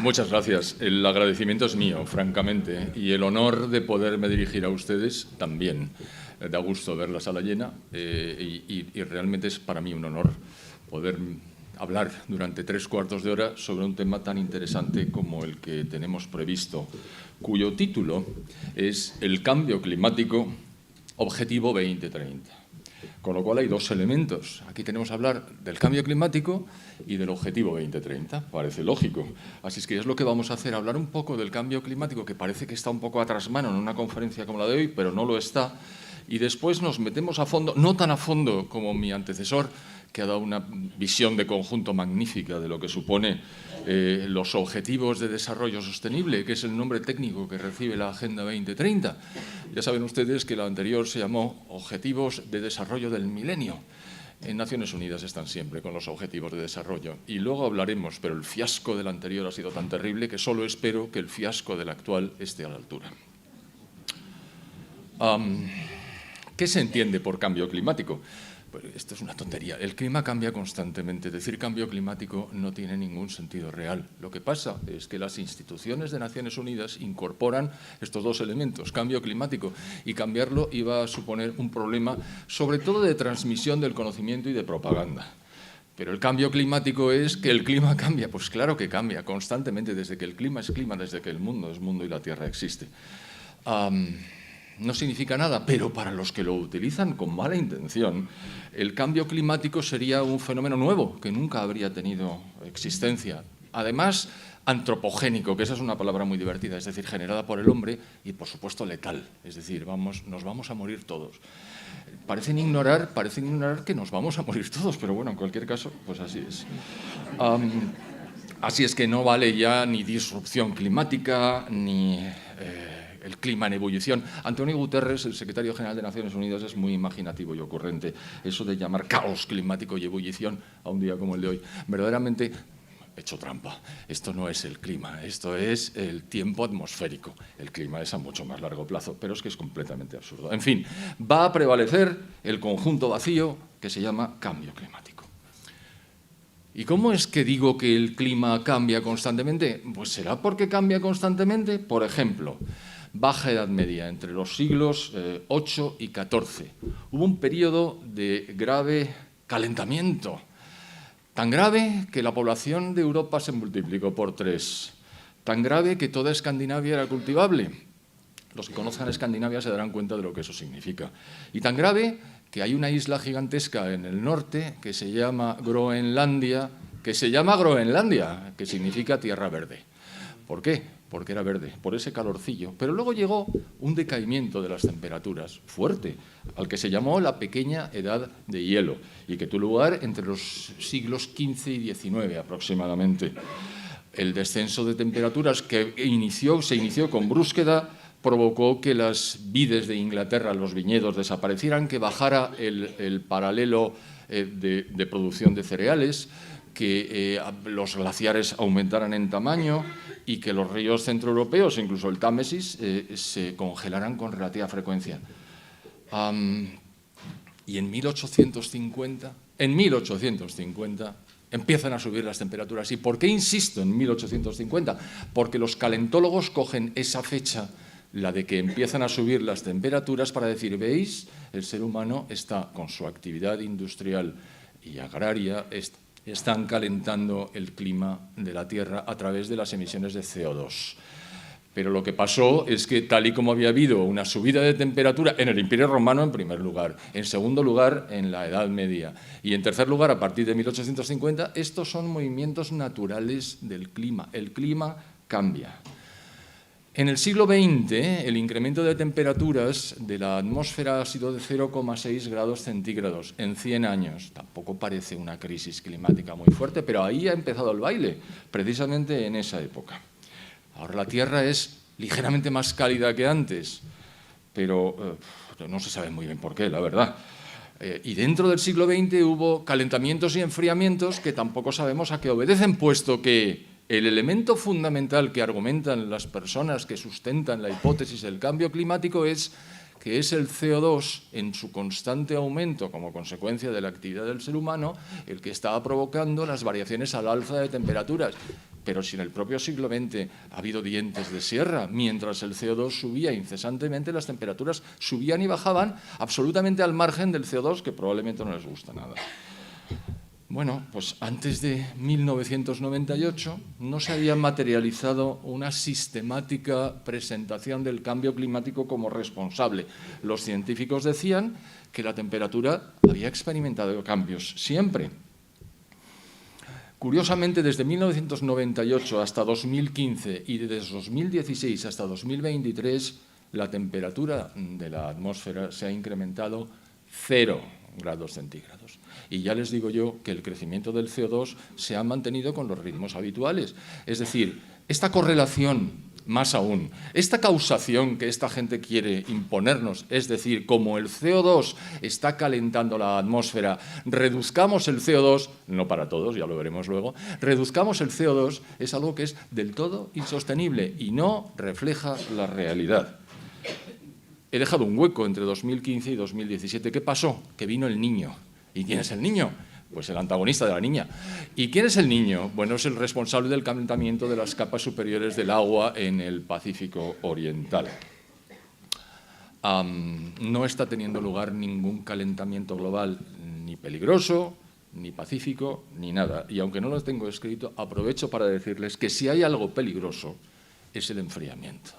Muchas gracias. El agradecimiento es mío, francamente, y el honor de poderme dirigir a ustedes también. Da gusto ver la sala llena y realmente es para mí un honor poder hablar durante 3/4 de hora sobre un tema tan interesante como el que tenemos previsto, cuyo título es El cambio climático, Objetivo 2030. Con lo cual hay dos elementos. Aquí tenemos que hablar del cambio climático y del objetivo 2030. Parece lógico. Así es que es lo que vamos a hacer, hablar un poco del cambio climático, que parece que está un poco a trasmano en una conferencia como la de hoy, pero no lo está. Y después nos metemos a fondo, no tan a fondo como mi antecesor, que ha dado una visión de conjunto magnífica de lo que supone los Objetivos de Desarrollo Sostenible, que es el nombre técnico que recibe la Agenda 2030. Ya saben ustedes que la anterior se llamó Objetivos de Desarrollo del Milenio. En Naciones Unidas están siempre con los Objetivos de Desarrollo. Y luego hablaremos, pero el fiasco del anterior ha sido tan terrible que solo espero que el fiasco del actual esté a la altura. ¿Qué se entiende por cambio climático? Pues esto es una tontería. El clima cambia constantemente. Decir cambio climático no tiene ningún sentido real. Lo que pasa es que las instituciones de Naciones Unidas incorporan estos dos elementos, cambio climático, y cambiarlo iba a suponer un problema, sobre todo de transmisión del conocimiento y de propaganda. Pero el cambio climático es que el clima cambia. Pues claro que cambia constantemente, desde que el clima es clima, desde que el mundo es mundo y la Tierra existe. No significa nada, pero para los que lo utilizan con mala intención, el cambio climático sería un fenómeno nuevo que nunca habría tenido existencia. Además, antropogénico, que esa es una palabra muy divertida, es decir, generada por el hombre y, por supuesto, letal. Es decir, nos vamos a morir todos. Parecen ignorar que nos vamos a morir todos, pero bueno, en cualquier caso, pues así es. Así es que no vale ya ni disrupción climática, ni el clima en ebullición. Antonio Guterres, el secretario general de Naciones Unidas, es muy imaginativo y ocurrente. Eso de llamar caos climático y ebullición a un día como el de hoy, verdaderamente he hecho trampa. Esto no es el clima, esto es el tiempo atmosférico. El clima es a mucho más largo plazo, pero es que es completamente absurdo. En fin, va a prevalecer el conjunto vacío que se llama cambio climático. ¿Y cómo es que digo que el clima cambia constantemente? Pues será porque cambia constantemente. Por ejemplo, Baja Edad Media, entre los siglos VIII y XIV. Hubo un periodo de grave calentamiento, tan grave que la población de Europa se multiplicó por 3, tan grave que toda Escandinavia era cultivable. Los que conozcan Escandinavia se darán cuenta de lo que eso significa. Y tan grave que hay una isla gigantesca en el norte que se llama Groenlandia, que significa tierra verde. ¿Por qué? Porque era verde, por ese calorcillo. Pero luego llegó un decaimiento de las temperaturas fuerte, al que se llamó la pequeña edad de hielo, y que tuvo lugar entre los siglos XV y XIX aproximadamente. El descenso de temperaturas que se inició con brusquedad provocó que las vides de Inglaterra, los viñedos, desaparecieran, que bajara el paralelo de producción de cereales, que los glaciares aumentaran en tamaño y que los ríos centroeuropeos, incluso el Támesis, se congelaran con relativa frecuencia. Y en 1850 empiezan a subir las temperaturas. ¿Y por qué insisto en 1850? Porque los calentólogos cogen esa fecha, la de que empiezan a subir las temperaturas, para decir, ¿veis? El ser humano está, con su actividad industrial y agraria, están calentando el clima de la Tierra a través de las emisiones de CO2. Pero lo que pasó es que, tal y como había habido una subida de temperatura en el Imperio Romano, en primer lugar, en segundo lugar, en la Edad Media, y en tercer lugar, a partir de 1850, estos son movimientos naturales del clima. El clima cambia. En el siglo XX, el incremento de temperaturas de la atmósfera ha sido de 0,6 grados centígrados en 100 años. Tampoco parece una crisis climática muy fuerte, pero ahí ha empezado el baile, precisamente en esa época. Ahora la Tierra es ligeramente más cálida que antes, pero no se sabe muy bien por qué, la verdad. Y dentro del siglo XX hubo calentamientos y enfriamientos que tampoco sabemos a qué obedecen, puesto que el elemento fundamental que argumentan las personas que sustentan la hipótesis del cambio climático es que es el CO2 en su constante aumento como consecuencia de la actividad del ser humano el que está provocando las variaciones al alza de temperaturas. Pero si en el propio siglo XX ha habido dientes de sierra, mientras el CO2 subía incesantemente, las temperaturas subían y bajaban absolutamente al margen del CO2, que probablemente no les gusta nada. Bueno, pues antes de 1998 no se había materializado una sistemática presentación del cambio climático como responsable. Los científicos decían que la temperatura había experimentado cambios siempre. Curiosamente, desde 1998 hasta 2015 y desde 2016 hasta 2023, la temperatura de la atmósfera se ha incrementado 0 grados centígrados. Y ya les digo yo que el crecimiento del CO2 se ha mantenido con los ritmos habituales. Es decir, esta correlación, más aún, esta causación que esta gente quiere imponernos, es decir, como el CO2 está calentando la atmósfera, reduzcamos el CO2, no para todos, ya lo veremos luego, reduzcamos el CO2, es algo que es del todo insostenible y no refleja la realidad. He dejado un hueco entre 2015 y 2017. ¿Qué pasó? Que vino el Niño. ¿Y quién es el Niño? Pues el antagonista de la niña. ¿Y quién es el Niño? Bueno, es el responsable del calentamiento de las capas superiores del agua en el Pacífico Oriental. No está teniendo lugar ningún calentamiento global, ni peligroso, ni pacífico, ni nada. Y aunque no lo tengo escrito, aprovecho para decirles que si hay algo peligroso, es el enfriamiento.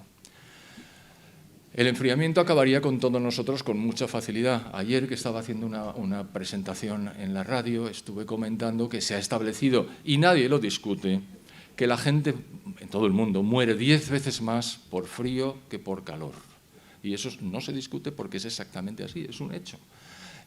El enfriamiento acabaría con todos nosotros con mucha facilidad. Ayer, que estaba haciendo una presentación en la radio, estuve comentando que se ha establecido, y nadie lo discute, que la gente en todo el mundo muere 10 veces más por frío que por calor. Y eso no se discute porque es exactamente así, es un hecho.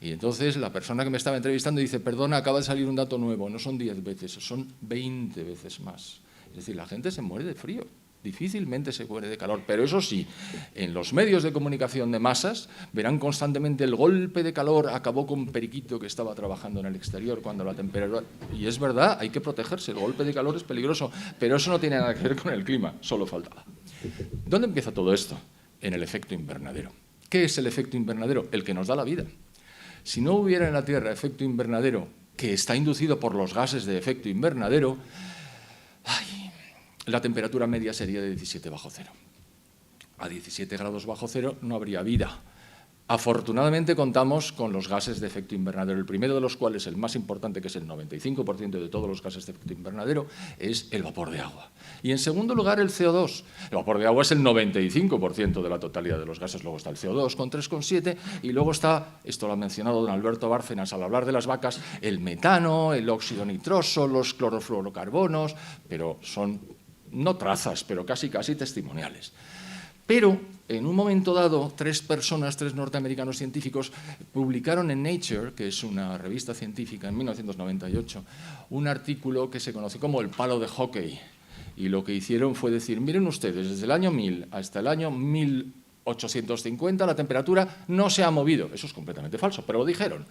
Y entonces la persona que me estaba entrevistando dice, perdona, acaba de salir un dato nuevo, no son 10 veces, son 20 veces más. Es decir, la gente se muere de frío. Difícilmente se muere de calor, pero eso sí, en los medios de comunicación de masas verán constantemente el golpe de calor acabó con Periquito que estaba trabajando en el exterior cuando la temperatura... Y es verdad, hay que protegerse, el golpe de calor es peligroso, pero eso no tiene nada que ver con el clima, solo faltaba. ¿Dónde empieza todo esto? En el efecto invernadero. ¿Qué es el efecto invernadero? El que nos da la vida. Si no hubiera en la Tierra efecto invernadero, que está inducido por los gases de efecto invernadero, la temperatura media sería de 17 bajo cero. A 17 grados bajo cero no habría vida. Afortunadamente contamos con los gases de efecto invernadero, el primero de los cuales, el más importante, que es el 95% de todos los gases de efecto invernadero, es el vapor de agua. Y en segundo lugar, el CO2. El vapor de agua es el 95% de la totalidad de los gases, luego está el CO2 con 3,7 y luego está, esto lo ha mencionado don Alberto Bárcenas al hablar de las vacas, el metano, el óxido nitroso, los clorofluorocarbonos, pero son no trazas, pero casi testimoniales. Pero, en un momento dado, tres norteamericanos científicos, publicaron en Nature, que es una revista científica, en 1998, un artículo que se conoce como el palo de hockey. Y lo que hicieron fue decir, miren ustedes, desde el año 1000 hasta el año 1850 la temperatura no se ha movido. Eso es completamente falso, pero lo dijeron.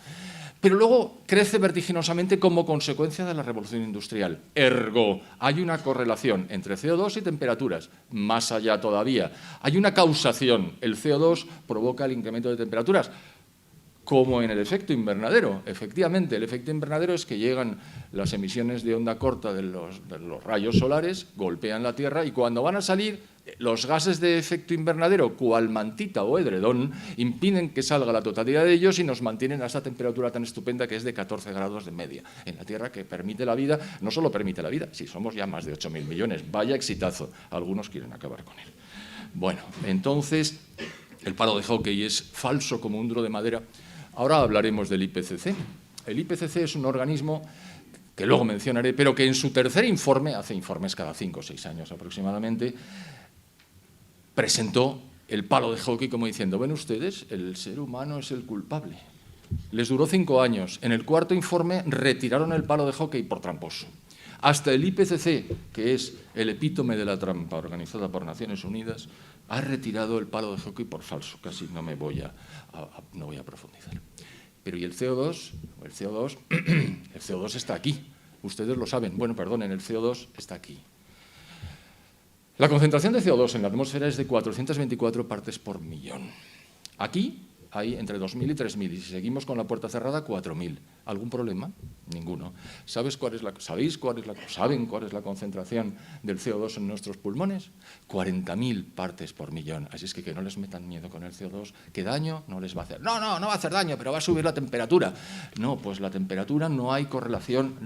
Pero luego crece vertiginosamente como consecuencia de la revolución industrial. Ergo, hay una correlación entre CO2 y temperaturas. Más allá todavía, hay una causación. El CO2 provoca el incremento de temperaturas, como en el efecto invernadero. Efectivamente, el efecto invernadero es que llegan las emisiones de onda corta de los rayos solares, golpean la Tierra y cuando van a salir, los gases de efecto invernadero, cual mantita o edredón, impiden que salga la totalidad de ellos y nos mantienen a esa temperatura tan estupenda que es de 14 grados de media en la Tierra, que permite la vida, no solo permite la vida, si somos ya más de 8.000 millones, vaya exitazo, algunos quieren acabar con él. Bueno, entonces, el palo de hockey es falso como un duro de madera. Ahora hablaremos del IPCC. El IPCC es un organismo que luego mencionaré, pero que en su tercer informe, hace informes cada 5 o 6 años aproximadamente, presentó el palo de hockey como diciendo, ven ustedes, el ser humano es el culpable. Les duró 5 años. En el cuarto informe retiraron el palo de hockey por tramposo. Hasta el IPCC, que es el epítome de la trampa organizada por Naciones Unidas, ha retirado el palo de hockey por falso. Casi no voy a profundizar. Pero ¿y el CO2? El CO2 está aquí. Ustedes lo saben. Bueno, perdonen, el CO2 está aquí. La concentración de CO2 en la atmósfera es de 424 partes por millón. Aquí hay entre 2.000 y 3.000, y si seguimos con la puerta cerrada, 4.000. ¿Algún problema? Ninguno. ¿Saben cuál es la concentración del CO2 en nuestros pulmones? 40.000 partes por millón. Así es que no les metan miedo con el CO2, que daño no les va a hacer. No va a hacer daño, pero va a subir la temperatura. No, pues la temperatura no hay correlación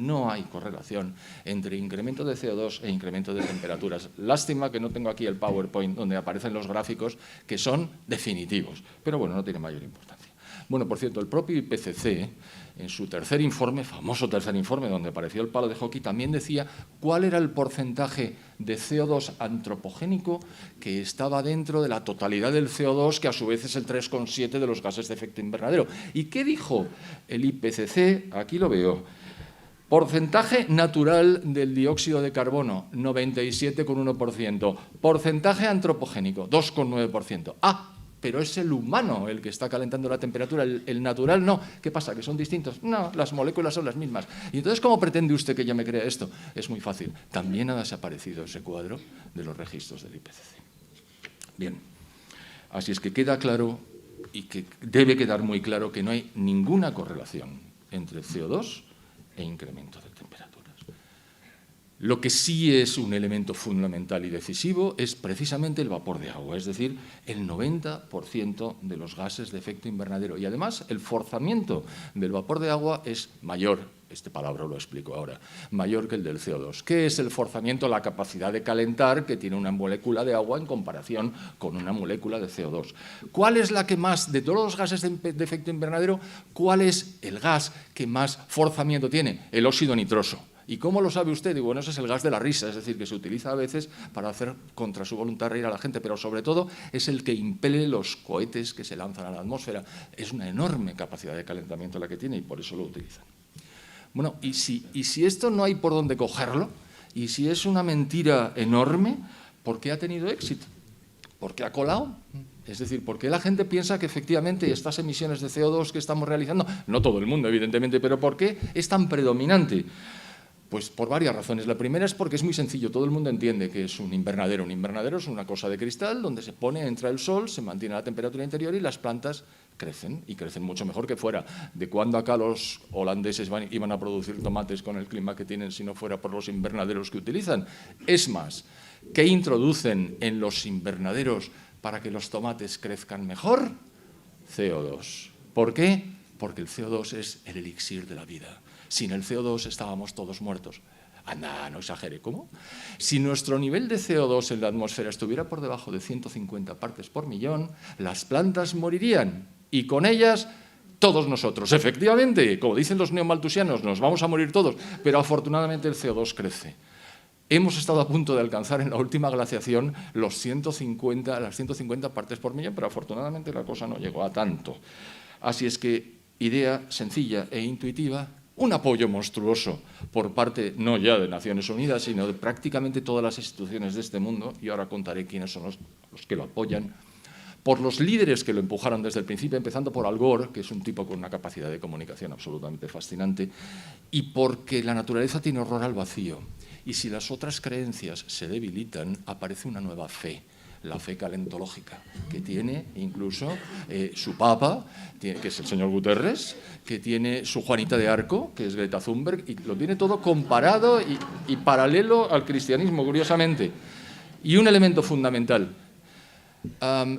entre incremento de CO2 e incremento de temperaturas. Lástima que no tengo aquí el PowerPoint donde aparecen los gráficos que son definitivos, pero bueno, no tiene mayor importancia. Bueno, por cierto, el propio IPCC, en su tercer informe, famoso tercer informe, donde apareció el palo de hockey, también decía cuál era el porcentaje de CO2 antropogénico que estaba dentro de la totalidad del CO2, que a su vez es el 3,7 de los gases de efecto invernadero. ¿Y qué dijo el IPCC? Aquí lo veo. Porcentaje natural del dióxido de carbono, 97,1%. Porcentaje antropogénico, 2,9%. Pero es el humano el que está calentando la temperatura, el natural no. ¿Qué pasa? ¿Que son distintos? No, las moléculas son las mismas. Y entonces, ¿cómo pretende usted que yo me crea esto? Es muy fácil. También ha desaparecido ese cuadro de los registros del IPCC. Bien, así es que queda claro y que debe quedar muy claro que no hay ninguna correlación entre CO2 e incremento de temperaturas. Lo que sí es un elemento fundamental y decisivo es precisamente el vapor de agua, es decir, el 90% de los gases de efecto invernadero. Y además el forzamiento del vapor de agua es mayor, este palabra lo explico ahora, mayor que el del CO2. ¿Qué es el forzamiento? La capacidad de calentar que tiene una molécula de agua en comparación con una molécula de CO2. ¿Cuál es la que más, de todos los gases de efecto invernadero, cuál es el gas que más forzamiento tiene? El óxido nitroso. ¿Y cómo lo sabe usted? Digo, bueno, ese es el gas de la risa, es decir, que se utiliza a veces para hacer contra su voluntad reír a la gente, pero sobre todo es el que impele los cohetes que se lanzan a la atmósfera. Es una enorme capacidad de calentamiento la que tiene y por eso lo utilizan. Bueno, y si esto no hay por dónde cogerlo, y si es una mentira enorme, ¿por qué ha tenido éxito? ¿Por qué ha colado? Es decir, ¿por qué la gente piensa que efectivamente estas emisiones de CO2 que estamos realizando, no todo el mundo evidentemente, pero ¿por qué es tan predominante? Pues por varias razones. La primera es porque es muy sencillo, todo el mundo entiende que es un invernadero. Un invernadero es una cosa de cristal donde se pone, entra el sol, se mantiene la temperatura interior y las plantas crecen, y crecen mucho mejor que fuera. ¿De cuándo acá los holandeses iban a producir tomates con el clima que tienen si no fuera por los invernaderos que utilizan? Es más, ¿qué introducen en los invernaderos para que los tomates crezcan mejor? CO2. ¿Por qué? Porque el CO2 es el elixir de la vida. Sin el CO2 estábamos todos muertos. Anda, no exagere, ¿cómo? Si nuestro nivel de CO2 en la atmósfera estuviera por debajo de 150 partes por millón, las plantas morirían y con ellas todos nosotros. Efectivamente, como dicen los neomalthusianos, nos vamos a morir todos, pero afortunadamente el CO2 crece. Hemos estado a punto de alcanzar en la última glaciación las 150 partes por millón, pero afortunadamente la cosa no llegó a tanto. Así es que, idea sencilla e intuitiva, un apoyo monstruoso por parte, no ya de Naciones Unidas, sino de prácticamente todas las instituciones de este mundo, y ahora contaré quiénes son los que lo apoyan, por los líderes que lo empujaron desde el principio, empezando por Al Gore, que es un tipo con una capacidad de comunicación absolutamente fascinante, y porque la naturaleza tiene horror al vacío. Y si las otras creencias se debilitan, aparece una nueva fe, la fe calentológica, que tiene incluso su papa, que es el señor Guterres, que tiene su Juanita de Arco, que es Greta Thunberg, y lo tiene todo comparado y paralelo al cristianismo, curiosamente. Y un elemento fundamental,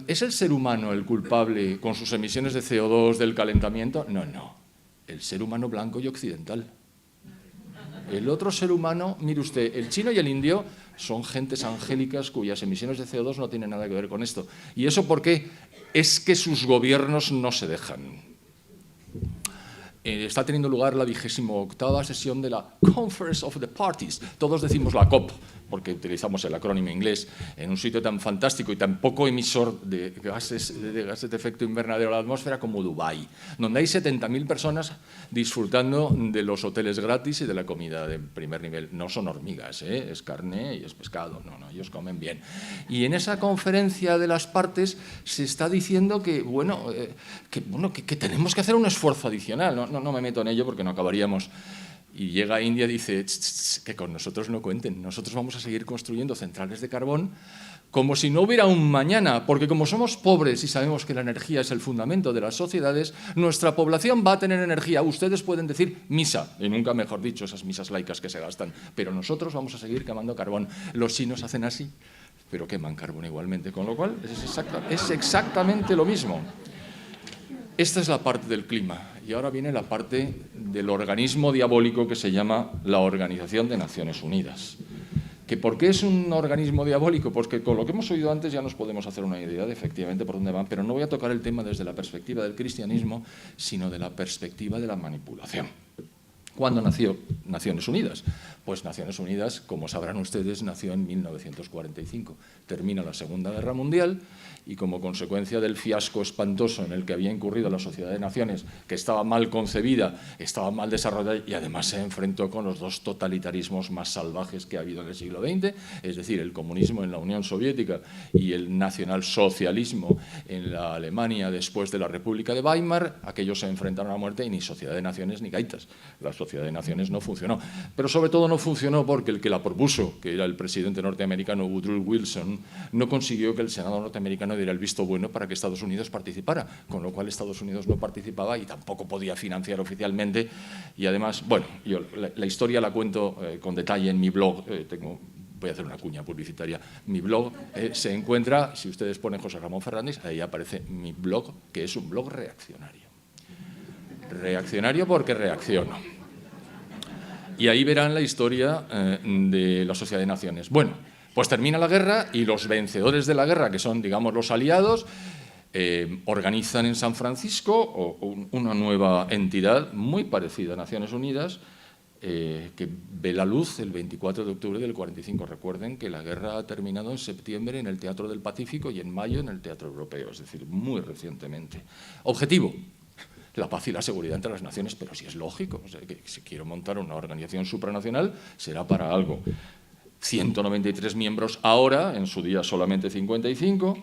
¿es el ser humano el culpable con sus emisiones de CO2 del calentamiento? No, no, el ser humano blanco y occidental. El otro ser humano, mire usted, el chino y el indio son gentes angélicas cuyas emisiones de CO2 no tienen nada que ver con esto. ¿Y eso por qué? Es que sus gobiernos no se dejan. Está teniendo lugar la 28ª sesión de la Conference of the Parties. Todos decimos la COP, porque utilizamos el acrónimo inglés, en un sitio tan fantástico y tan poco emisor de gases de efecto invernadero a la atmósfera como Dubái, donde hay 70.000 personas disfrutando de los hoteles gratis y de la comida de primer nivel. No son hormigas, es carne y es pescado, no, ellos comen bien. Y en esa conferencia de las partes se está diciendo que tenemos que hacer un esfuerzo adicional. No me meto en ello porque no acabaríamos. Y llega a India y dice, que con nosotros no cuenten, nosotros vamos a seguir construyendo centrales de carbón como si no hubiera un mañana, porque como somos pobres y sabemos que la energía es el fundamento de las sociedades, nuestra población va a tener energía. Ustedes pueden decir misa, y nunca mejor dicho, esas misas laicas que se gastan, pero nosotros vamos a seguir quemando carbón. Los chinos hacen así, pero queman carbón igualmente, con lo cual es exactamente lo mismo. Esta es la parte del clima, y ahora viene la parte del organismo diabólico que se llama la Organización de Naciones Unidas. ¿Que por qué es un organismo diabólico? Pues que con lo que hemos oído antes ya nos podemos hacer una idea de efectivamente por dónde van, pero no voy a tocar el tema desde la perspectiva del cristianismo, sino de la perspectiva de la manipulación. ¿Cuándo nació Naciones Unidas? Pues Naciones Unidas, como sabrán ustedes, nació en 1945. Termina la Segunda Guerra Mundial y como consecuencia del fiasco espantoso en el que había incurrido la Sociedad de Naciones, que estaba mal concebida, estaba mal desarrollada y además se enfrentó con los dos totalitarismos más salvajes que ha habido en el siglo XX, es decir, el comunismo en la Unión Soviética y el nacionalsocialismo en la Alemania después de la República de Weimar. Aquellos se enfrentaron a muerte y ni Sociedad de Naciones ni gaitas. La Sociedad de Naciones no funcionó, pero sobre todo no funcionó porque el que la propuso, que era el presidente norteamericano Woodrow Wilson, no consiguió que el Senado norteamericano diera el visto bueno para que Estados Unidos participara, con lo cual Estados Unidos no participaba y tampoco podía financiar oficialmente. Y además, bueno, yo la historia la cuento con detalle en mi blog. Voy a hacer una cuña publicitaria. Mi blog se encuentra, si ustedes ponen José Ramón Fernández, ahí aparece mi blog, que es un blog reaccionario. Reaccionario porque reacciono. Y ahí verán la historia de la Sociedad de Naciones. Bueno, pues termina la guerra y los vencedores de la guerra, que son, digamos, los aliados, organizan en San Francisco una nueva entidad muy parecida a Naciones Unidas, que ve la luz el 24 de octubre del 45. Recuerden que la guerra ha terminado en septiembre en el Teatro del Pacífico y en mayo en el Teatro Europeo, es decir, muy recientemente. Objetivo: la paz y la seguridad entre las naciones, pero sí es lógico. O sea, que si quiero montar una organización supranacional será para algo. 193 miembros ahora, en su día solamente 55.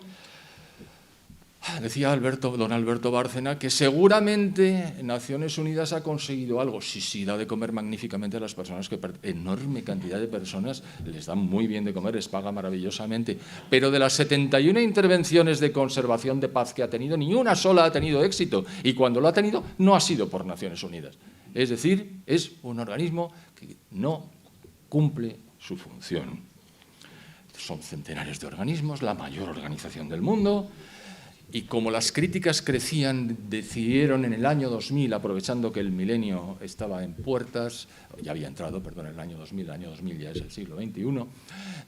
Decía don Alberto Bárcena que seguramente Naciones Unidas ha conseguido algo. Sí, da de comer magníficamente a las personas, enorme cantidad de personas les dan muy bien de comer, les paga maravillosamente. Pero de las 71 intervenciones de conservación de paz que ha tenido, ni una sola ha tenido éxito. Y cuando lo ha tenido, no ha sido por Naciones Unidas. Es decir, es un organismo que no cumple su función. Son centenares de organismos, la mayor organización del mundo. Y como las críticas crecían, decidieron en el año 2000, aprovechando que el milenio estaba en puertas, ya había entrado, perdón, el año 2000 ya es el siglo XXI,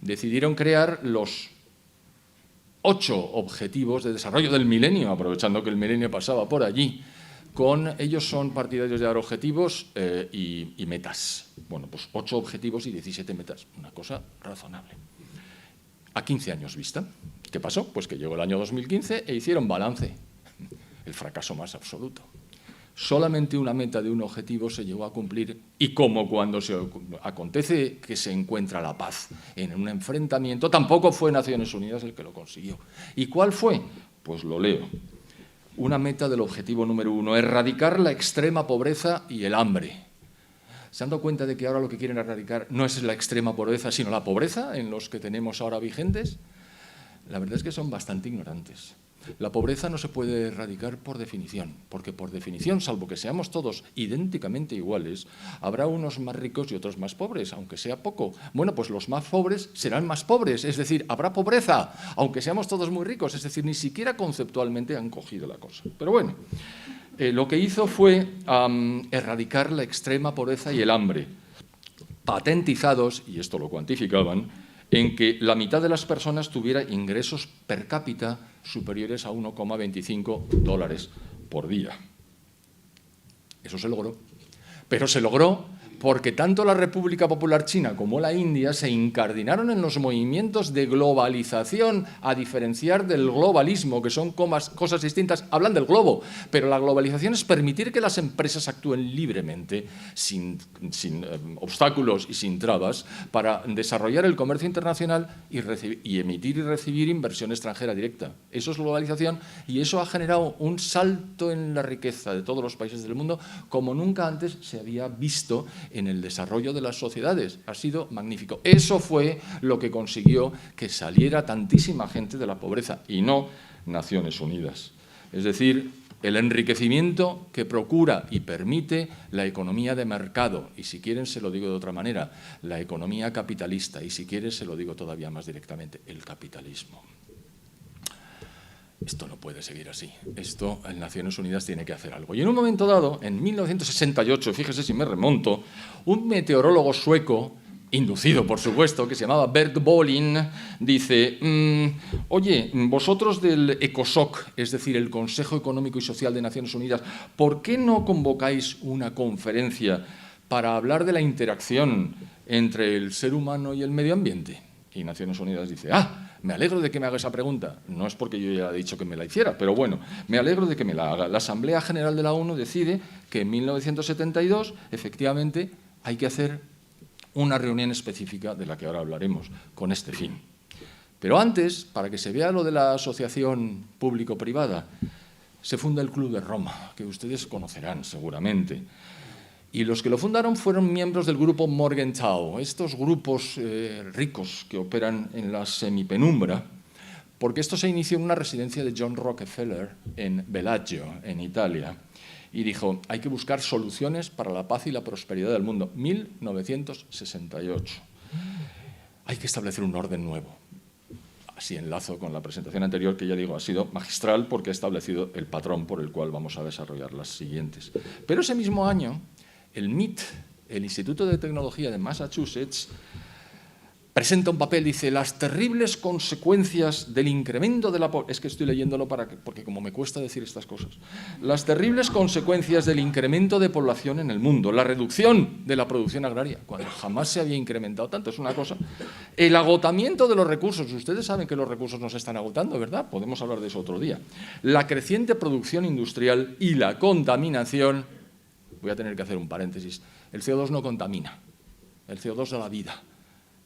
decidieron crear los 8 objetivos de desarrollo del milenio, aprovechando que el milenio pasaba por allí. Ellos son partidarios de dar objetivos y metas. Bueno, pues 8 objetivos y 17 metas, una cosa razonable. A 15 años vista. ¿Qué pasó? Pues que llegó el año 2015 e hicieron balance. El fracaso más absoluto. Solamente una meta de un objetivo se llegó a cumplir y como cuando se acontece que se encuentra la paz en un enfrentamiento, tampoco fue Naciones Unidas el que lo consiguió. ¿Y cuál fue? Pues lo leo. Una meta del objetivo número 1, erradicar la extrema pobreza y el hambre. ¿Se han dado cuenta de que ahora lo que quieren erradicar no es la extrema pobreza, sino la pobreza en los que tenemos ahora vigentes? La verdad es que son bastante ignorantes. La pobreza no se puede erradicar por definición, porque por definición, salvo que seamos todos idénticamente iguales, habrá unos más ricos y otros más pobres, aunque sea poco. Bueno, pues los más pobres serán más pobres, es decir, habrá pobreza, aunque seamos todos muy ricos, es decir, ni siquiera conceptualmente han cogido la cosa. Pero bueno, lo que hizo fue erradicar la extrema pobreza y el hambre, patentizados, y esto lo cuantificaban, en que la mitad de las personas tuviera ingresos per cápita superiores a 1,25 dólares por día. Eso se logró. Pero se logró porque tanto la República Popular China como la India se incardinaron en los movimientos de globalización, a diferenciar del globalismo, que son cosas distintas. Hablan del globo, pero la globalización es permitir que las empresas actúen libremente, sin obstáculos y sin trabas, para desarrollar el comercio internacional y emitir y recibir inversión extranjera directa. Eso es globalización y eso ha generado un salto en la riqueza de todos los países del mundo como nunca antes se había visto en el desarrollo de las sociedades. Ha sido magnífico. Eso fue lo que consiguió que saliera tantísima gente de la pobreza y no Naciones Unidas. Es decir, el enriquecimiento que procura y permite la economía de mercado, y si quieren se lo digo de otra manera, la economía capitalista, y si quieren se lo digo todavía más directamente, el capitalismo. Esto no puede seguir así. Esto en Naciones Unidas tiene que hacer algo. Y en un momento dado, en 1968, fíjese si me remonto, un meteorólogo sueco, inducido por supuesto, que se llamaba Bert Bolin, dice, oye, vosotros del ECOSOC, es decir, el Consejo Económico y Social de Naciones Unidas, ¿por qué no convocáis una conferencia para hablar de la interacción entre el ser humano y el medio ambiente? Y Naciones Unidas dice, me alegro de que me haga esa pregunta. No es porque yo ya he dicho que me la hiciera, pero bueno, me alegro de que me la haga. La Asamblea General de la ONU decide que en 1972, efectivamente, hay que hacer una reunión específica de la que ahora hablaremos, con este fin. Pero antes, para que se vea lo de la asociación público-privada, se funda el Club de Roma, que ustedes conocerán seguramente. Y los que lo fundaron fueron miembros del grupo Morgenthau, estos grupos ricos que operan en la semipenumbra, porque esto se inició en una residencia de John Rockefeller en Bellagio, en Italia, y dijo, hay que buscar soluciones para la paz y la prosperidad del mundo. 1968. Hay que establecer un orden nuevo. Así enlazo con la presentación anterior, que ya digo, ha sido magistral porque ha establecido el patrón por el cual vamos a desarrollar las siguientes. Pero ese mismo año, el MIT, el Instituto de Tecnología de Massachusetts, presenta un papel, dice, las terribles consecuencias del incremento de la población. Es que estoy leyéndolo porque como me cuesta decir estas cosas. Las terribles consecuencias del incremento de población en el mundo, la reducción de la producción agraria, cuando jamás se había incrementado tanto, es una cosa. El agotamiento de los recursos. Ustedes saben que los recursos no se están agotando, ¿verdad? Podemos hablar de eso otro día. La creciente producción industrial y la contaminación. Voy a tener que hacer un paréntesis. El CO2 no contamina. El CO2 da la vida.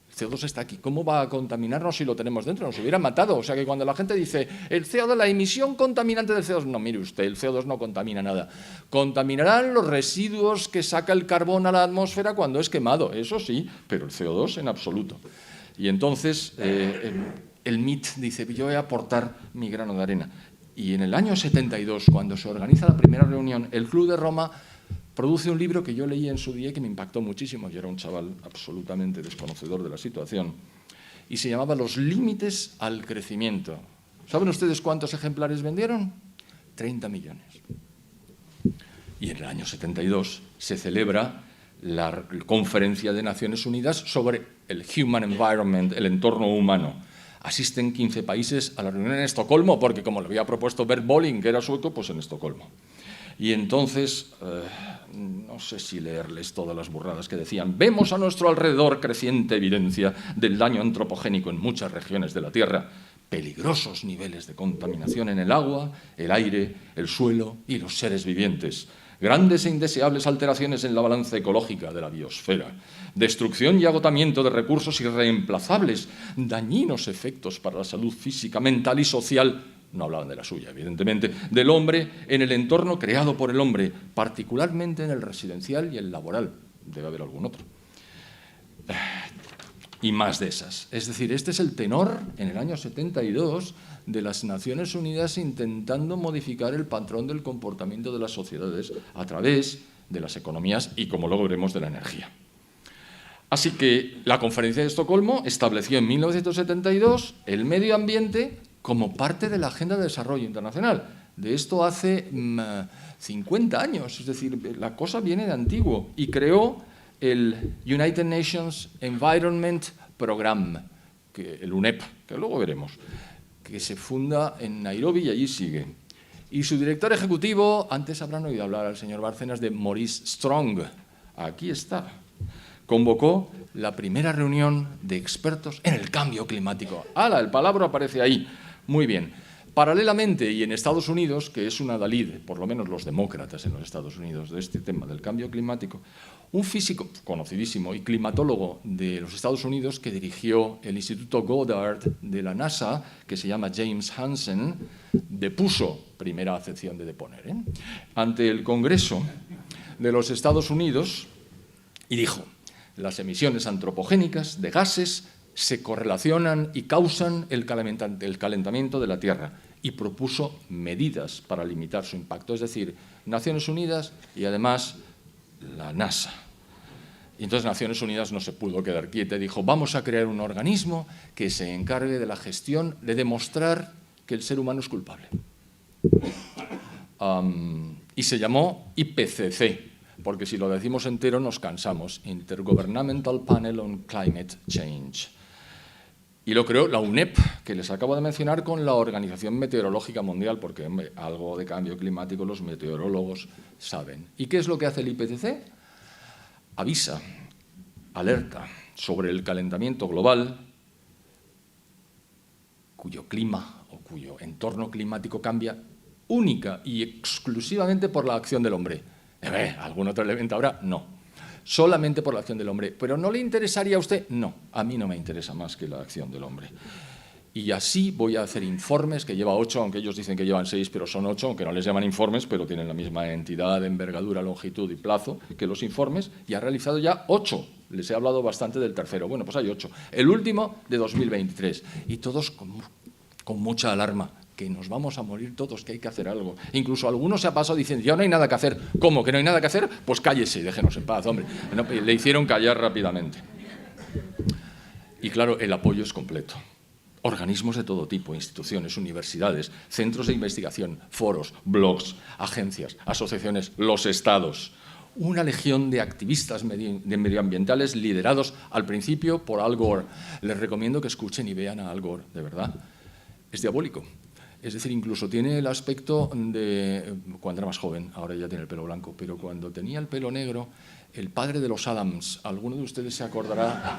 El CO2 está aquí. ¿Cómo va a contaminarnos si lo tenemos dentro? Nos hubiera matado. O sea que cuando la gente dice el CO2, la emisión contaminante del CO2, no, mire usted, el CO2 no contamina nada. Contaminarán los residuos que saca el carbón a la atmósfera cuando es quemado, eso sí, pero el CO2 en absoluto. Y entonces el MIT dice, yo voy a aportar mi grano de arena. Y en el año 72, cuando se organiza la primera reunión, el Club de Roma produce un libro que yo leí en su día y que me impactó muchísimo. Yo era un chaval absolutamente desconocedor de la situación. Y se llamaba Los límites al crecimiento. ¿Saben ustedes cuántos ejemplares vendieron? 30 millones. Y en el año 72 se celebra la Conferencia de Naciones Unidas sobre el Human Environment, el entorno humano. Asisten 15 países a la reunión en Estocolmo, porque como lo había propuesto Bert Bolin, que era sueco, pues en Estocolmo. Y entonces, no sé si leerles todas las burradas que decían, vemos a nuestro alrededor creciente evidencia del daño antropogénico en muchas regiones de la Tierra, peligrosos niveles de contaminación en el agua, el aire, el suelo y los seres vivientes, grandes e indeseables alteraciones en la balanza ecológica de la biosfera, destrucción y agotamiento de recursos irreemplazables, dañinos efectos para la salud física, mental y social. No hablaban de la suya, evidentemente, del hombre en el entorno creado por el hombre, particularmente en el residencial y el laboral. Debe haber algún otro. Y más de esas. Es decir, este es el tenor, en el año 72, de las Naciones Unidas intentando modificar el patrón del comportamiento de las sociedades a través de las economías y, como luego veremos, de la energía. Así que la Conferencia de Estocolmo estableció en 1972 el medio ambiente como parte de la Agenda de Desarrollo Internacional. De esto hace 50 años, es decir, la cosa viene de antiguo, y creó el United Nations Environment Programme, el UNEP, que luego veremos, que se funda en Nairobi y allí sigue. Y su director ejecutivo, antes habrán oído hablar al señor Bárcenas de Maurice Strong, aquí está, convocó la primera reunión de expertos en el cambio climático. ¡Hala! El palabra aparece ahí. Muy bien. Paralelamente, y en Estados Unidos, que es una adalid, por lo menos los demócratas en los Estados Unidos, de este tema del cambio climático, un físico conocidísimo y climatólogo de los Estados Unidos que dirigió el Instituto Goddard de la NASA, que se llama James Hansen, depuso, primera acepción de deponer, ante el Congreso de los Estados Unidos, Y dijo, las emisiones antropogénicas de gases se correlacionan y causan el calentamiento de la Tierra, y propuso medidas para limitar su impacto, es decir, Naciones Unidas y además la NASA. Y entonces Naciones Unidas no se pudo quedar quieta y dijo, vamos a crear un organismo que se encargue de la gestión, de demostrar que el ser humano es culpable. Y se llamó IPCC, porque si lo decimos entero nos cansamos, Intergovernmental Panel on Climate Change. Y lo creó la UNEP, que les acabo de mencionar, con la Organización Meteorológica Mundial, porque hombre, algo de cambio climático los meteorólogos saben. ¿Y qué es lo que hace el IPCC? Avisa, alerta sobre el calentamiento global, cuyo clima o cuyo entorno climático cambia única y exclusivamente por la acción del hombre. ¿Algún otro elemento habrá? No. Solamente por la acción del hombre. ¿Pero no le interesaría a usted? No, a mí no me interesa más que la acción del hombre. Y así voy a hacer informes, que lleva 8, aunque ellos dicen que llevan 6, pero son 8, aunque no les llaman informes, pero tienen la misma entidad, envergadura, longitud y plazo que los informes, y ha realizado ya 8. Les he hablado bastante del tercero. Bueno, pues hay 8. El último de 2023. Y todos con mucha alarma, que nos vamos a morir todos, que hay que hacer algo. Incluso algunos se ha pasado diciendo, ya no hay nada que hacer. ¿Cómo que no hay nada que hacer? Pues cállese y déjenos en paz, hombre. No, le hicieron callar rápidamente. Y claro, el apoyo es completo. Organismos de todo tipo, instituciones, universidades, centros de investigación, foros, blogs, agencias, asociaciones, los estados. Una legión de activistas medioambientales liderados al principio por Al Gore. Les recomiendo que escuchen y vean a Al Gore, de verdad. Es diabólico. Es decir, incluso tiene el aspecto de cuando era más joven, ahora ya tiene el pelo blanco, pero cuando tenía el pelo negro, el padre de los Adams, alguno de ustedes se acordará,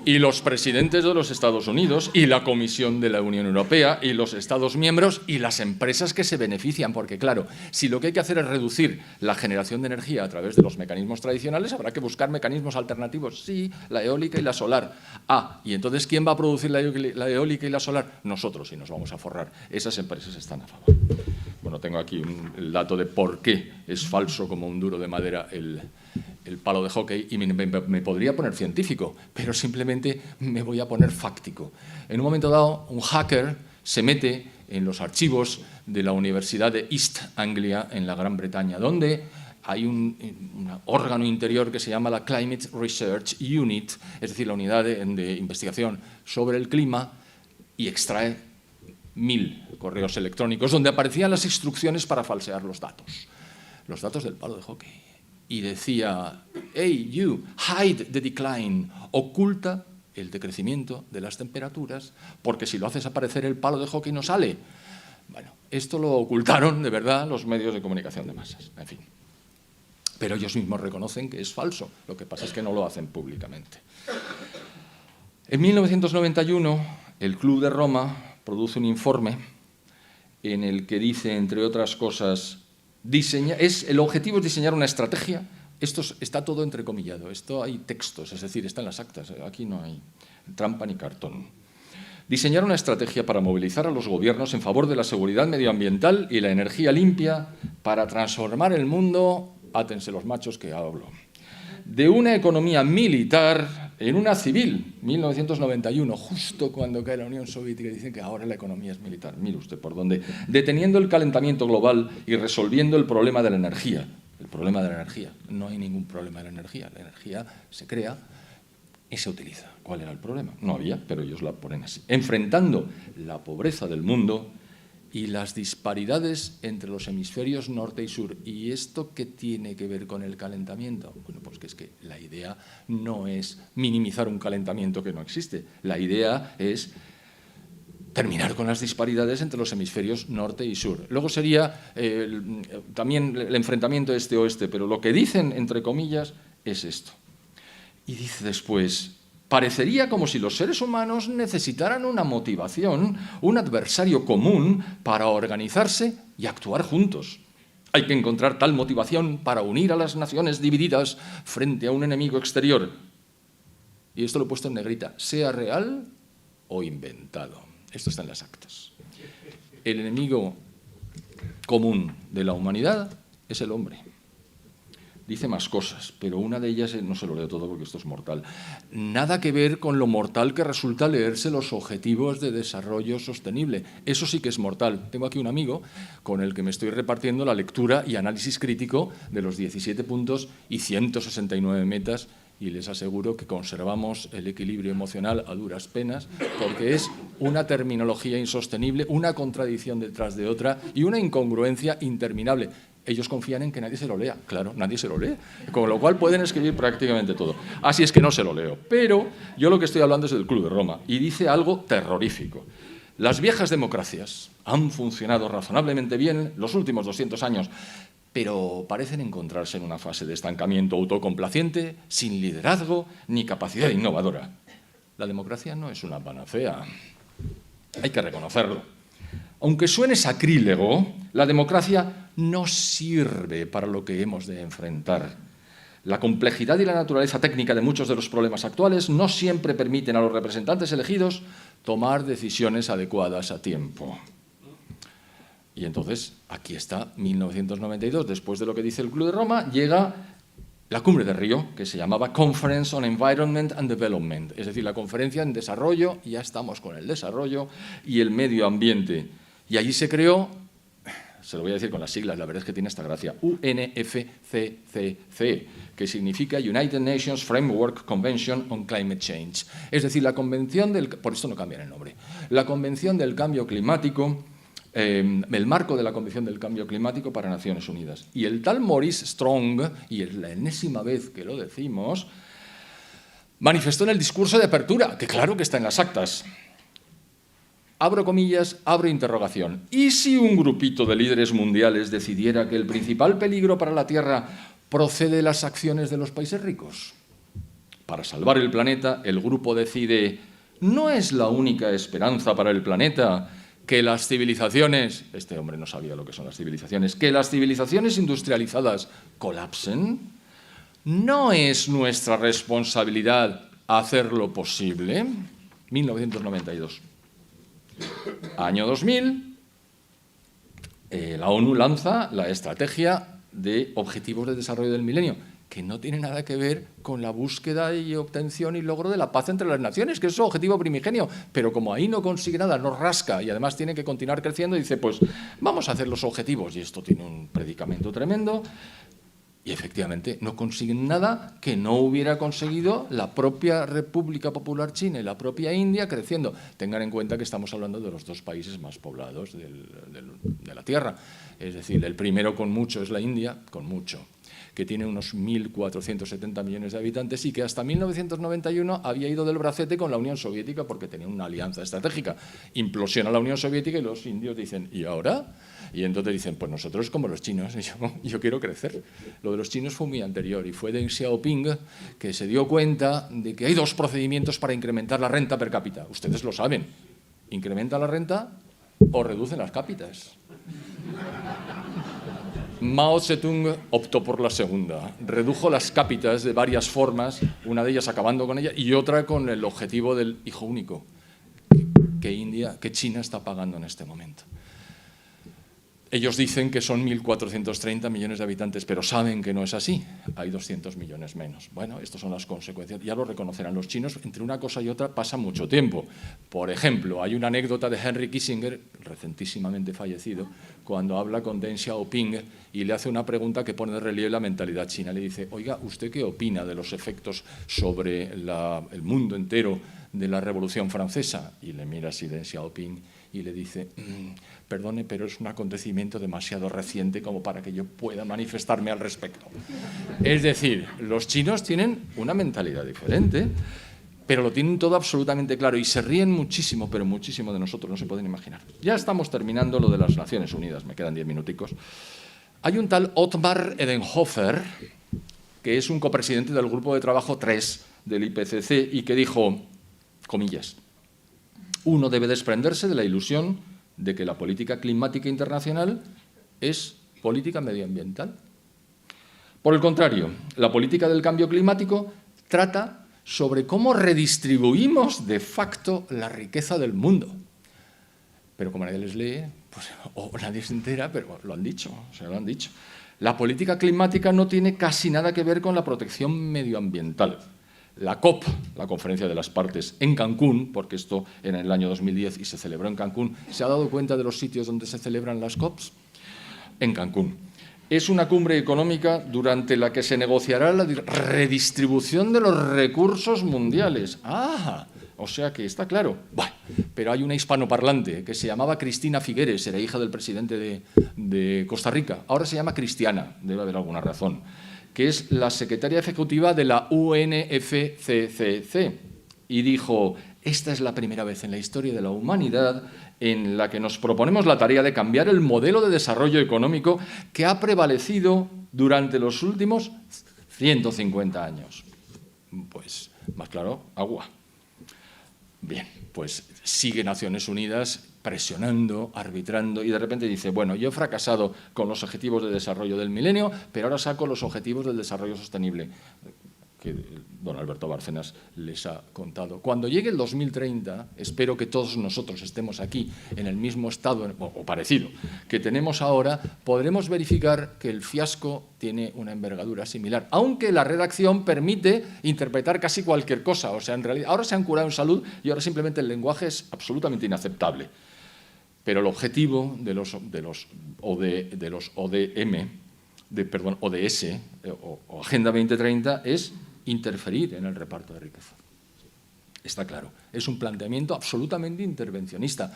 y los presidentes de los Estados Unidos, y la Comisión de la Unión Europea, y los Estados miembros, y las empresas que se benefician, porque claro, si lo que hay que hacer es reducir la generación de energía a través de los mecanismos tradicionales, habrá que buscar mecanismos alternativos, sí, la eólica y la solar. ¿Y entonces quién va a producir la eólica y la solar? Nosotros, y nos vamos a forrar. Esas empresas están a favor. Bueno, tengo aquí el dato de por qué es falso como un duro de madera el palo de hockey, y me podría poner científico, pero simplemente me voy a poner fáctico. En un momento dado, un hacker se mete en los archivos de la Universidad de East Anglia, en la Gran Bretaña, donde hay un órgano interior que se llama la Climate Research Unit, es decir, la unidad de investigación sobre el clima, y extrae 1000 correos electrónicos donde aparecían las instrucciones para falsear los datos del palo de hockey. Y decía, hey, you, hide the decline, oculta el decrecimiento de las temperaturas, porque si lo haces aparecer el palo de hockey no sale. Bueno, esto lo ocultaron de verdad los medios de comunicación de masas, en fin. Pero ellos mismos reconocen que es falso, lo que pasa es que no lo hacen públicamente. En 1991, el Club de Roma produce un informe en el que dice, entre otras cosas, el objetivo es diseñar una estrategia. Esto está todo entrecomillado, esto hay textos, es decir, está en las actas, aquí no hay trampa ni cartón. Diseñar una estrategia para movilizar a los gobiernos en favor de la seguridad medioambiental y la energía limpia para transformar el mundo, átense los machos que hablo, de una economía militar en una civil, 1991, justo cuando cae la Unión Soviética, dicen que ahora la economía es militar. Mire usted por dónde. Deteniendo el calentamiento global y resolviendo el problema de la energía. El problema de la energía. No hay ningún problema de la energía. La energía se crea y se utiliza. ¿Cuál era el problema? No había, pero ellos la ponen así. Enfrentando la pobreza del mundo y las disparidades entre los hemisferios norte y sur. ¿Y esto qué tiene que ver con el calentamiento? Bueno, pues que es que la idea no es minimizar un calentamiento que no existe. La idea es terminar con las disparidades entre los hemisferios norte y sur. Luego sería también el enfrentamiento este-oeste, pero lo que dicen, entre comillas, es esto. Y dice después, parecería como si los seres humanos necesitaran una motivación, un adversario común para organizarse y actuar juntos. Hay que encontrar tal motivación para unir a las naciones divididas frente a un enemigo exterior. Y esto lo he puesto en negrita, sea real o inventado. Esto está en las actas. El enemigo común de la humanidad es el hombre. dice más cosas, pero una de ellas, no se lo leo todo porque esto es mortal, nada que ver con lo mortal que resulta leerse los Objetivos de Desarrollo Sostenible. Eso sí que es mortal. Tengo aquí un amigo con el que me estoy repartiendo la lectura y análisis crítico de los 17 puntos y 169 metas, y les aseguro que conservamos el equilibrio emocional a duras penas, porque es una terminología insostenible, una contradicción detrás de otra y una incongruencia interminable. Ellos confían en que nadie se lo lea. Claro, nadie se lo lee. Con lo cual pueden escribir prácticamente todo. Así es que no se lo leo. Pero yo lo que estoy hablando es del Club de Roma. Y dice algo terrorífico. Las viejas democracias han funcionado razonablemente bien los últimos 200 años, pero parecen encontrarse en una fase de estancamiento autocomplaciente, sin liderazgo ni capacidad innovadora. La democracia no es una panacea. Hay que reconocerlo. Aunque suene sacrílego, la democracia no sirve para lo que hemos de enfrentar. La complejidad y la naturaleza técnica de muchos de los problemas actuales no siempre permiten a los representantes elegidos tomar decisiones adecuadas a tiempo. Y entonces, aquí está 1992, después de lo que dice el Club de Roma, llega la Cumbre de Río, que se llamaba Conference on Environment and Development, es decir, la conferencia en desarrollo, y ya estamos con el desarrollo y el medio ambiente. Y allí se creó, se lo voy a decir con las siglas, la verdad es que tiene esta gracia, UNFCCC, que significa United Nations Framework Convention on Climate Change. Es decir, la Convención del... Por esto no cambian el nombre. La Convención del Cambio Climático, el marco de la Convención del Cambio Climático para Naciones Unidas. Y el tal Maurice Strong, y es la enésima vez que lo decimos, manifestó en el discurso de apertura, que claro que está en las actas. Abro comillas, abro interrogación. ¿Y si un grupito de líderes mundiales decidiera que el principal peligro para la Tierra procede de las acciones de los países ricos? Para salvar el planeta, el grupo decide, ¿no es la única esperanza para el planeta que las civilizaciones, este hombre no sabía lo que son las civilizaciones, que las civilizaciones industrializadas colapsen? ¿No es nuestra responsabilidad hacerlo posible? 1992. Año 2000, la ONU lanza la Estrategia de Objetivos de Desarrollo del Milenio, que no tiene nada que ver con la búsqueda y obtención y logro de la paz entre las naciones, que es su objetivo primigenio. Pero como ahí no consigue nada, no rasca y además tiene que continuar creciendo, dice, pues vamos a hacer los objetivos. Y esto tiene un predicamento tremendo. Y efectivamente no consiguen nada que no hubiera conseguido la propia República Popular China y la propia India creciendo. Tengan en cuenta que estamos hablando de los dos países más poblados de la Tierra. Es decir, el primero con mucho es la India, con mucho, que tiene unos 1.470 millones de habitantes y que hasta 1991 había ido del bracete con la Unión Soviética porque tenía una alianza estratégica. Implosiona la Unión Soviética y los indios dicen, ¿y ahora? Y entonces dicen, pues nosotros como los chinos, y yo quiero crecer. Lo de los chinos fue muy anterior y fue Deng Xiaoping que se dio cuenta de que hay dos procedimientos para incrementar la renta per cápita. Ustedes lo saben, incrementa la renta o reducen las cápitas. Mao Zedong optó por la segunda, redujo las cápitas de varias formas, una de ellas acabando con ella y otra con el objetivo del hijo único que China está pagando en este momento. Ellos dicen que son 1.430 millones de habitantes, pero saben que no es así. Hay 200 millones menos. Bueno, estas son las consecuencias. Ya lo reconocerán los chinos. Entre una cosa y otra pasa mucho tiempo. Por ejemplo, hay una anécdota de Henry Kissinger, recentísimamente fallecido, cuando habla con Deng Xiaoping y le hace una pregunta que pone de relieve la mentalidad china. Le dice, oiga, ¿usted qué opina de los efectos sobre el mundo entero de la Revolución Francesa? Y le mira así Deng Xiaoping y le dice, perdone, pero es un acontecimiento demasiado reciente como para que yo pueda manifestarme al respecto. Es decir, los chinos tienen una mentalidad diferente, pero lo tienen todo absolutamente claro y se ríen muchísimo, pero muchísimo de nosotros, no se pueden imaginar. Ya estamos terminando lo de las Naciones Unidas, me quedan 10 minuticos. Hay un tal Ottmar Edenhofer, que es un copresidente del Grupo de Trabajo 3 del IPCC y que dijo, comillas, uno debe desprenderse de la ilusión de que la política climática internacional es política medioambiental. Por el contrario, la política del cambio climático trata sobre cómo redistribuimos de facto la riqueza del mundo. Pero como nadie les lee, pues, o nadie se entera, pero lo han dicho, se lo han dicho. La política climática no tiene casi nada que ver con la protección medioambiental. La COP, la Conferencia de las Partes, en Cancún, porque esto en el año 2010 y se celebró en Cancún, ¿se ha dado cuenta de los sitios donde se celebran las COPs? En Cancún. Es una cumbre económica durante la que se negociará la redistribución de los recursos mundiales. ¡Ah! O sea que está claro. Bueno, pero hay una hispanoparlante que se llamaba Cristina Figueres, era hija del presidente de Costa Rica. Ahora se llama Cristiana, debe haber alguna razón, que es la secretaria ejecutiva de la UNFCCC. Y dijo, esta es la primera vez en la historia de la humanidad en la que nos proponemos la tarea de cambiar el modelo de desarrollo económico que ha prevalecido durante los últimos 150 años. Pues, más claro, agua. Bien, pues sigue Naciones Unidas presionando, arbitrando, y de repente dice, bueno, yo he fracasado con los objetivos de desarrollo del milenio, pero ahora saco los objetivos del desarrollo sostenible, que don Alberto Bárcenas les ha contado. Cuando llegue el 2030, espero que todos nosotros estemos aquí en el mismo estado, o parecido, que tenemos ahora, podremos verificar que el fiasco tiene una envergadura similar, aunque la redacción permite interpretar casi cualquier cosa. O sea, en realidad, ahora se han curado en salud y ahora simplemente el lenguaje es absolutamente inaceptable. Pero el objetivo de los ODS o Agenda 2030 es interferir en el reparto de riqueza. Está claro, es un planteamiento absolutamente intervencionista.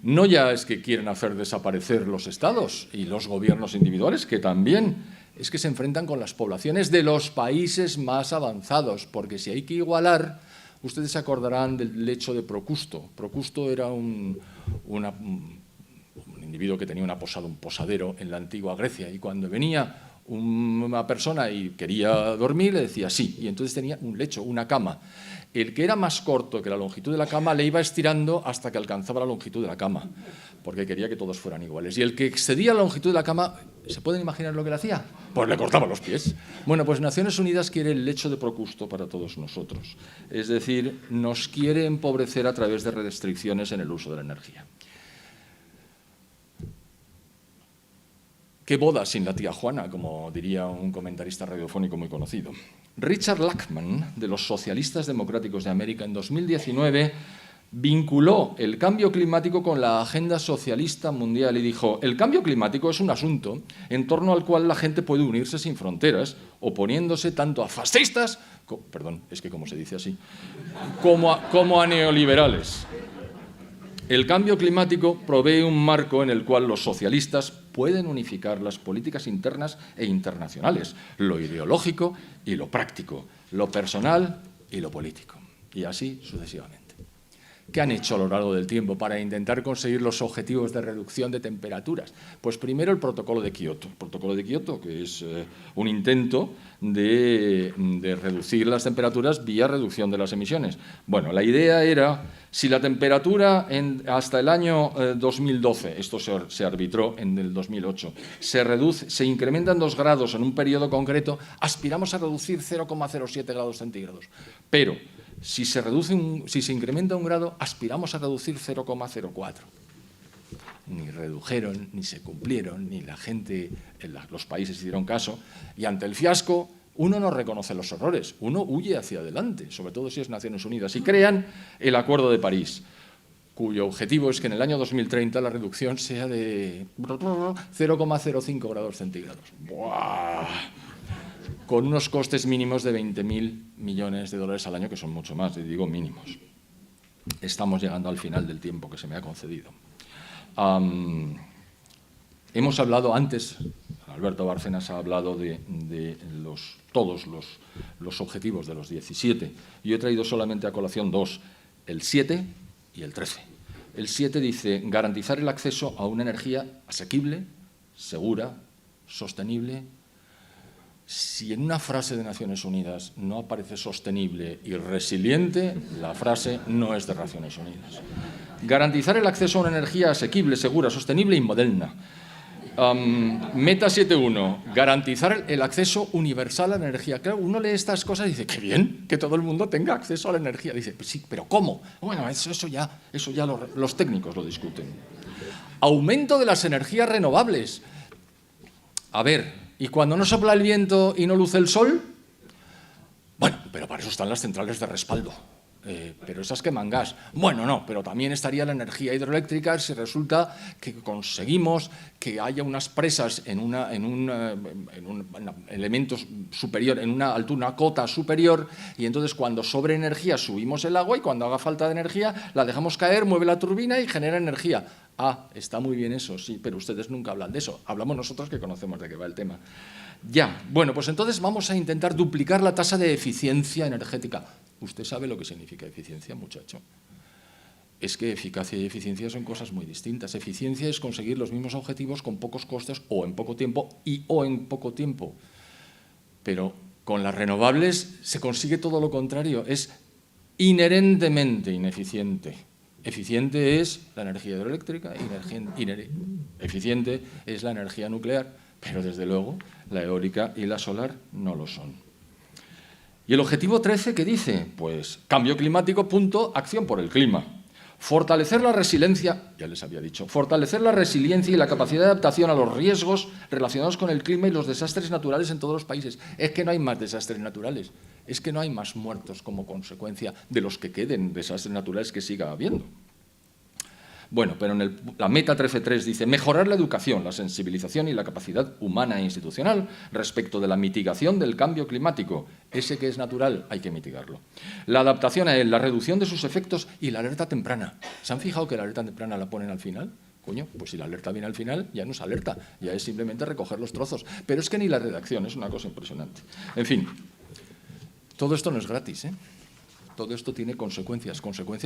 No ya es que quieren hacer desaparecer los estados y los gobiernos individuales, que también, es que se enfrentan con las poblaciones de los países más avanzados, porque si hay que igualar, ustedes se acordarán del lecho de Procusto. Procusto era un individuo que tenía un posadero en la antigua Grecia, y cuando venía una persona y quería dormir, le decía sí, y entonces tenía un lecho, una cama. El que era más corto que la longitud de la cama le iba estirando hasta que alcanzaba la longitud de la cama, porque quería que todos fueran iguales. Y el que excedía la longitud de la cama, ¿se pueden imaginar lo que le hacía? Pues le cortaba los pies. Bueno, pues Naciones Unidas quiere el lecho de Procusto para todos nosotros. Es decir, nos quiere empobrecer a través de restricciones en el uso de la energía. ¿Qué boda sin la tía Juana?, como diría un comentarista radiofónico muy conocido. Richard Lachman, de los Socialistas Democráticos de América, en 2019 vinculó el cambio climático con la agenda socialista mundial y dijo: el cambio climático es un asunto en torno al cual la gente puede unirse sin fronteras, oponiéndose tanto a fascistas, perdón, es que como se dice así, como a neoliberales. El cambio climático provee un marco en el cual los socialistas pueden unificar las políticas internas e internacionales, lo ideológico y lo práctico, lo personal y lo político, y así sucesivamente. ¿Qué han hecho a lo largo del tiempo para intentar conseguir los objetivos de reducción de temperaturas? Pues primero el Protocolo de Kioto. El Protocolo de Kioto, que es un intento de reducir las temperaturas vía reducción de las emisiones. Bueno, la idea era, si la temperatura hasta el año 2012, esto se arbitró en el 2008, se incrementan 2 grados en un periodo concreto, aspiramos a reducir 0,07 grados centígrados. Pero si se incrementa 1 grado, aspiramos a reducir 0,04. Ni redujeron, ni se cumplieron, ni la gente, los países hicieron caso. Y ante el fiasco, uno no reconoce los errores, uno huye hacia adelante, sobre todo si es Naciones Unidas. Y crean el Acuerdo de París, cuyo objetivo es que en el año 2030 la reducción sea de 0,05 grados centígrados. ¡Buah! Con unos costes mínimos de 20.000 millones de dólares al año, que son mucho más, digo mínimos. Estamos llegando al final del tiempo que se me ha concedido. Hemos hablado antes, Alberto Bárcenas ha hablado de todos los objetivos de los 17. Yo he traído solamente a colación 2, el 7 y el 13. El 7 dice garantizar el acceso a una energía asequible, segura, sostenible. Si en una frase de Naciones Unidas no aparece sostenible y resiliente, la frase no es de Naciones Unidas. Garantizar el acceso a una energía asequible, segura, sostenible y moderna. Meta 7.1, garantizar el acceso universal a la energía. Claro, uno lee estas cosas y dice, qué bien, que todo el mundo tenga acceso a la energía. Dice, pues sí, pero ¿cómo? Bueno, eso ya los técnicos lo discuten. Aumento de las energías renovables. A ver, Y cuando no sopla el viento y no luce el sol, bueno, pero para eso están las centrales de respaldo. Pero esas queman gas. Bueno, no, pero también estaría la energía hidroeléctrica si resulta que conseguimos que haya unas presas en un elemento superior, en una altura, una cota superior, y entonces cuando sobre energía subimos el agua y cuando haga falta de energía la dejamos caer, mueve la turbina y genera energía. Ah, está muy bien eso, sí, pero ustedes nunca hablan de eso. Hablamos nosotros que conocemos de qué va el tema. Ya, bueno, pues entonces vamos a intentar duplicar la tasa de eficiencia energética. ¿Usted sabe lo que significa eficiencia, muchacho? Es que eficacia y eficiencia son cosas muy distintas. Eficiencia es conseguir los mismos objetivos con pocos costes o en poco tiempo o en poco tiempo. Pero con las renovables se consigue todo lo contrario. Es inherentemente ineficiente. Eficiente es la energía hidroeléctrica, eficiente es la energía nuclear, pero desde luego la eólica y la solar no lo son. ¿Y el objetivo 13 qué dice? Pues cambio climático, punto, acción por el clima. Fortalecer la resiliencia, ya les había dicho, fortalecer la resiliencia y la capacidad de adaptación a los riesgos relacionados con el clima y los desastres naturales en todos los países. Es que no hay más desastres naturales, es que no hay más muertos como consecuencia de los que queden desastres naturales que siga habiendo. Bueno, pero en la meta 13.3 dice mejorar la educación, la sensibilización y la capacidad humana e institucional respecto de la mitigación del cambio climático. Ese que es natural hay que mitigarlo. La adaptación a él, la reducción de sus efectos y la alerta temprana. ¿Se han fijado que la alerta temprana la ponen al final? Coño, pues si la alerta viene al final, ya no es alerta, ya es simplemente recoger los trozos. Pero es que ni la redacción, es una cosa impresionante. En fin, todo esto no es gratis, ¿eh? Todo esto tiene consecuencias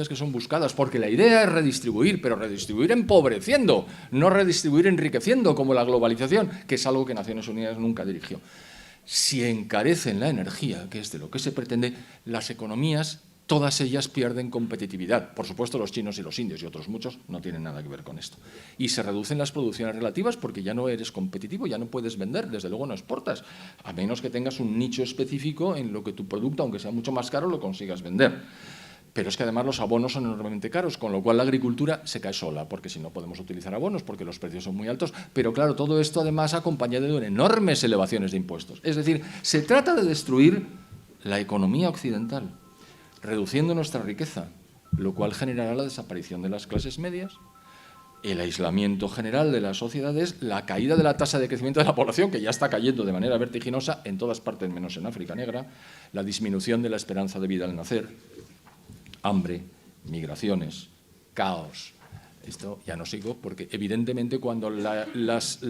que son buscadas, porque la idea es redistribuir, pero redistribuir empobreciendo, no redistribuir enriqueciendo, como la globalización, que es algo que Naciones Unidas nunca dirigió. Si encarecen la energía, que es de lo que se pretende, las economías, todas ellas pierden competitividad. Por supuesto, los chinos y los indios y otros muchos no tienen nada que ver con esto. Y se reducen las producciones relativas porque ya no eres competitivo, ya no puedes vender, desde luego no exportas, a menos que tengas un nicho específico en lo que tu producto, aunque sea mucho más caro, lo consigas vender. Pero es que además los abonos son enormemente caros, con lo cual la agricultura se cae sola, porque si no podemos utilizar abonos, porque los precios son muy altos. Pero claro, todo esto además acompañado de enormes elevaciones de impuestos. Es decir, se trata de destruir la economía occidental, reduciendo nuestra riqueza, lo cual generará la desaparición de las clases medias, el aislamiento general de las sociedades, la caída de la tasa de crecimiento de la población, que ya está cayendo de manera vertiginosa en todas partes menos en África Negra, la disminución de la esperanza de vida al nacer, hambre, migraciones, caos. Esto ya no sigo, porque evidentemente cuando las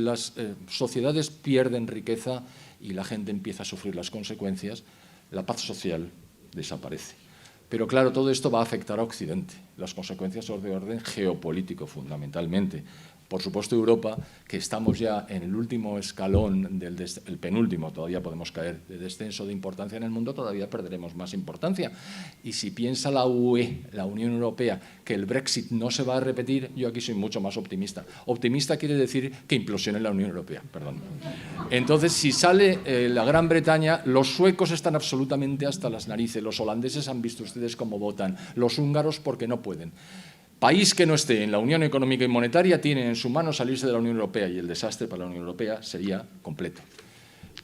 sociedades pierden riqueza y la gente empieza a sufrir las consecuencias, la paz social desaparece. Pero claro, todo esto va a afectar a Occidente. Las consecuencias son de orden geopolítico, fundamentalmente. Por supuesto, Europa, que estamos ya en el último escalón, el penúltimo, todavía podemos caer, de descenso de importancia en el mundo, todavía perderemos más importancia. Y si piensa la UE, la Unión Europea, que el Brexit no se va a repetir, yo aquí soy mucho más optimista. Optimista quiere decir que implosione la Unión Europea, perdón. Entonces, si sale la Gran Bretaña, los suecos están absolutamente hasta las narices, los holandeses han visto ustedes cómo votan, los húngaros porque no pueden. País que no esté en la Unión Económica y Monetaria tiene en su mano salirse de la Unión Europea y el desastre para la Unión Europea sería completo.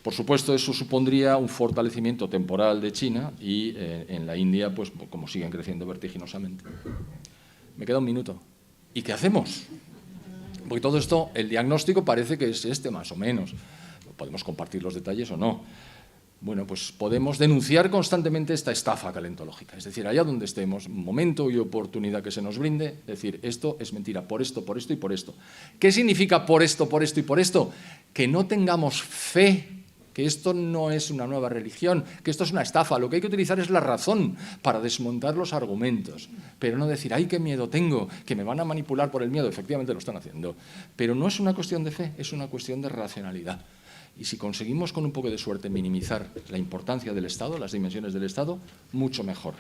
Por supuesto, eso supondría un fortalecimiento temporal de China y en la India, pues como siguen creciendo vertiginosamente. Me queda un minuto. ¿Y qué hacemos? Porque todo esto, el diagnóstico parece que es este más o menos. Podemos compartir los detalles o no. Bueno, pues podemos denunciar constantemente esta estafa calentológica. Es decir, allá donde estemos, momento y oportunidad que se nos brinde, decir, esto es mentira, por esto y por esto. ¿Qué significa por esto y por esto? Que no tengamos fe, que esto no es una nueva religión, que esto es una estafa. Lo que hay que utilizar es la razón para desmontar los argumentos, pero no decir, ¡ay, qué miedo tengo!, que me van a manipular por el miedo. Efectivamente lo están haciendo, pero no es una cuestión de fe, es una cuestión de racionalidad. Y si conseguimos con un poco de suerte minimizar la importancia del Estado, las dimensiones del Estado, mucho mejor.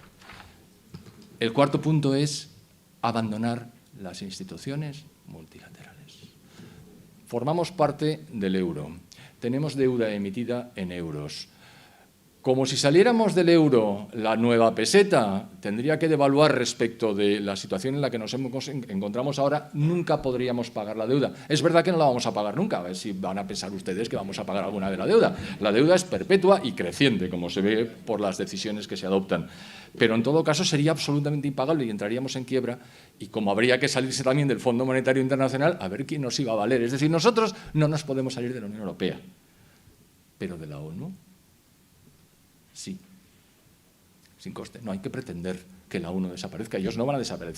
El cuarto punto es abandonar las instituciones multilaterales. Formamos parte del euro, tenemos deuda emitida en euros. Como si saliéramos del euro, la nueva peseta tendría que devaluar respecto de la situación en la que nos encontramos ahora, nunca podríamos pagar la deuda. Es verdad que no la vamos a pagar nunca, a ver si van a pensar ustedes que vamos a pagar alguna de la deuda. La deuda es perpetua y creciente, como se ve por las decisiones que se adoptan. Pero en todo caso sería absolutamente impagable y entraríamos en quiebra, y como habría que salirse también del Fondo Monetario Internacional, a ver quién nos iba a valer. Es decir, nosotros no nos podemos salir de la Unión Europea, pero de la ONU sí, sin coste. No hay que pretender que la ONU desaparezca. Ellos no van a desaparecer.